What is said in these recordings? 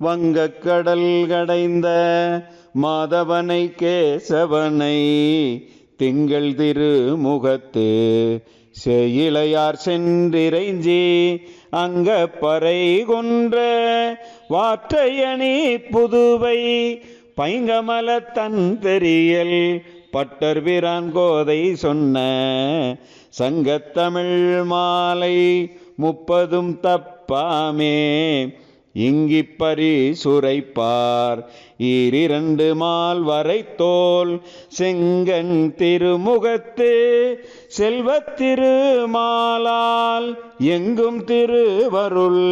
வங்கக்கடல் கடைந்த மாதவனை கேசவனை திங்கள் திருமுகத்து செயிலையார் சென்றிறைஞ்சி அங்கப்பறை கொன்ற வாற்றையணி புதுவை பைங்கமல தன் பெரியல் பட்டர் பிரான் கோதை சொன்ன சங்கத்தமிழ் மாலை 30 தப்பாமே இங்கிப்பரி சுரைப்பார் ஈரிரண்டு மால் வரை தோல் செங்கன் திருமுகத்து செல்வத்திருமாலால் எங்கும் திருவருள்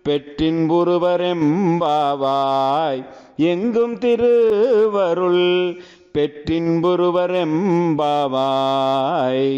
பெற்றின்புருவரெம்பாவாய் எங்கும் திருவருள் பெற்றின்புருவரெம்பாவாய்.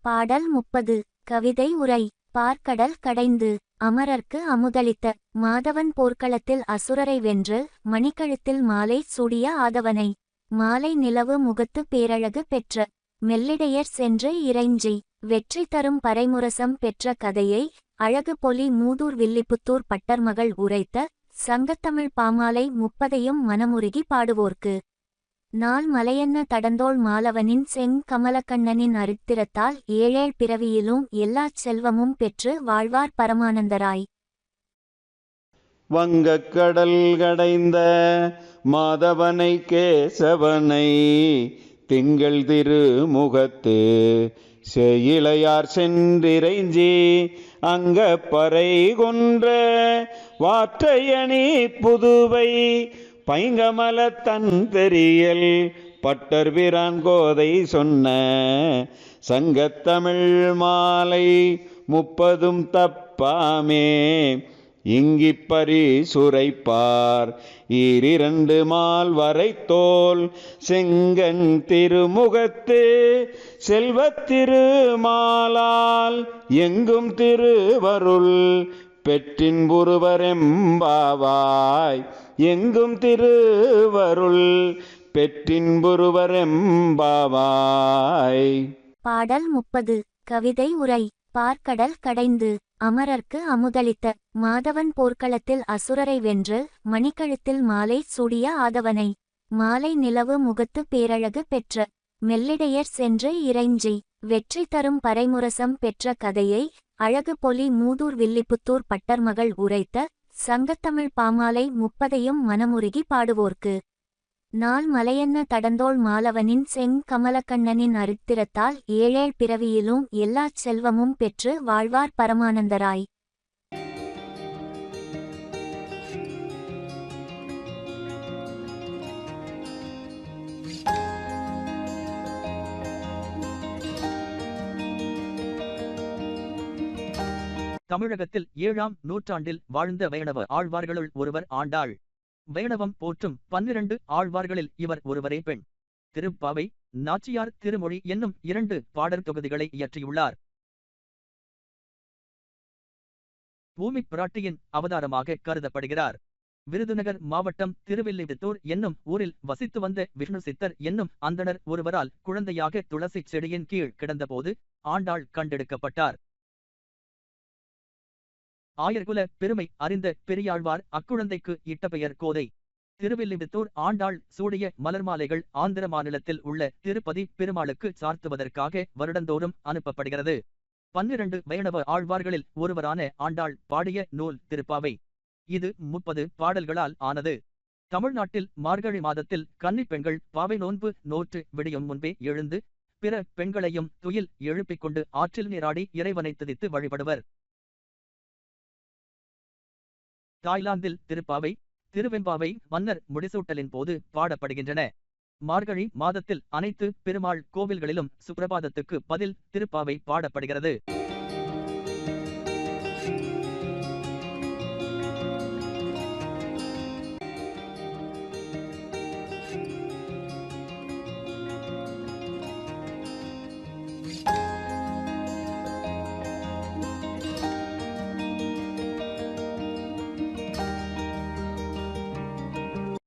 பாடல் 30. கவிதை உரை. பார்க்கடல் கடைந்து அமரர்க்கு அமுதளித்த மாதவன் போர்க்களத்தில் அசுரரை வென்று மணிக்கழுத்தில் மாலை சூடிய ஆதவனை மாலை நிலவு முகத்து பேரழகு பெற்ற மெல்லிடையர் சென்று இறைஞ்சி வெற்றி தரும் பறைமுரசம் பெற்ற கதையை அழகு பொலி மூதூர் வில்லிபுத்தூர் பட்டர்மகள் உரைத்த சங்கத்தமிழ் பாமாலை 30 மனமுருகி பாடுவோர்க்கு நாள் மலையன்ன தடந்தோள் மாலவனின் கமலக்கண்ணனின் அருத்திரத்தால் ஏழேழ் பிறவியிலும் எல்லாச் செல்வமும் பெற்று வாழ்வார் பரமானந்தராய். வங்கக்கடல் கடைந்த மாதவனை கேசவனை திங்கள் திருமுகத்து செயிலையார் சென்றிறைஞ்சி அங்கப்பறை கொன்ற வாற்றையணி புதுவை பைங்கமல தன் பெரியல் பட்டர் பிரான் கோதை சொன்ன சங்கத்தமிழ் மாலை 30 தப்பாமே இங்கிப்பரி சுரைப்பார் ஈரிரண்டு மால் வரை தோல் செங்கன் திருமுகத்து செல்வத்திருமாலால் எங்கும் திருவருள் பெற்றின்புருவரெம்பாவாய் எங்கும் திருவருள் பெற்றின்புருவரெம்பாவாய். பாடல் 30. கவிதை உரை. பார்க்கடல் கடைந்து அமரர்க்கு அமுதளித்த மாதவன் போர்க்களத்தில் அசுரரை வென்று மணிக்கழுத்தில் மாலை சூடிய ஆதவனை மாலை நிலவு முகத்து பேரழகு பெற்ற மெல்லிடையர் சென்று இறைஞ்சி வெற்றி தரும் பறைமுரசம் பெற்ற கதையை அழகு பொலி மூதூர் வில்லிபுத்தூர் பட்டர்மகள் உரைத்த சங்கத்தமிழ் பாமாலை 30 மனமுருகி பாடுவோர்க்கு நாள் மலையன்ன தடந்தோள் மாலவனின் கமலக்கண்ணனின் அருத்திரத்தால் ஏழேழ் பிறவியிலும் எல்லாச் செல்வமும் பெற்று வாழ்வார் பரமானந்தராய். தமிழகத்தில் 7ஆம் நூற்றாண்டில் வாழ்ந்த வைணவ ஆழ்வார்களுள் ஒருவர் ஆண்டாள். வைணவம் போற்றும் 12 ஆழ்வார்களில் இவர் ஒருவரே பெண். திருப்பாவை, நாச்சியார் திருமொழி என்னும் 2 பாடற் தொகுதிகளை இயற்றியுள்ளார். பூமி பிராட்டியின் அவதாரமாக கருதப்படுகிறார். விருதுநகர் மாவட்டம் திருவில்லிபுத்தூர் என்னும் ஊரில் வசித்து வந்த விஷ்ணு சித்தர் என்னும் அந்தணர் ஒருவரால் குழந்தையாக துளசி செடியின் கீழ் கிடந்தபோது ஆண்டாள் கண்டெடுக்கப்பட்டார். ஆயர்குல பெருமை அறிந்த பெரியாழ்வார் அக்குழந்தைக்கு இட்ட பெயர் கோதை. திருவில்லிபுத்தூர் ஆண்டாள் சூடிய மலர்மாலைகள் ஆந்திர மாநிலத்தில் உள்ள திருப்பதி பெருமாளுக்கு சார்த்துவதற்காக வருடந்தோறும் அனுப்பப்படுகிறது. 12 வைணவ ஆழ்வார்களில் ஒருவரான ஆண்டாள் பாடிய நூல் திருப்பாவை. இது 30 பாடல்களால் ஆனது. தமிழ்நாட்டில் மார்கழி மாதத்தில் கன்னிப் பெண்கள் பாவை நோன்பு நோற்று விடியும் முன்பே எழுந்து பிற பெண்களையும் துயில் எழுப்பிக் கொண்டு ஆற்றில் நீராடி இறைவனை துதித்து வழிபடுவர். தாய்லாந்தில் திருப்பாவை, திருவெம்பாவை மன்னர் முடிசூட்டலின் போது பாடப்படுகின்றன. மார்கழி மாதத்தில் அனைத்து பெருமாள் கோவில்களிலும் சுப்ரபாதத்துக்கு பதில் திருப்பாவை பாடப்படுகிறது.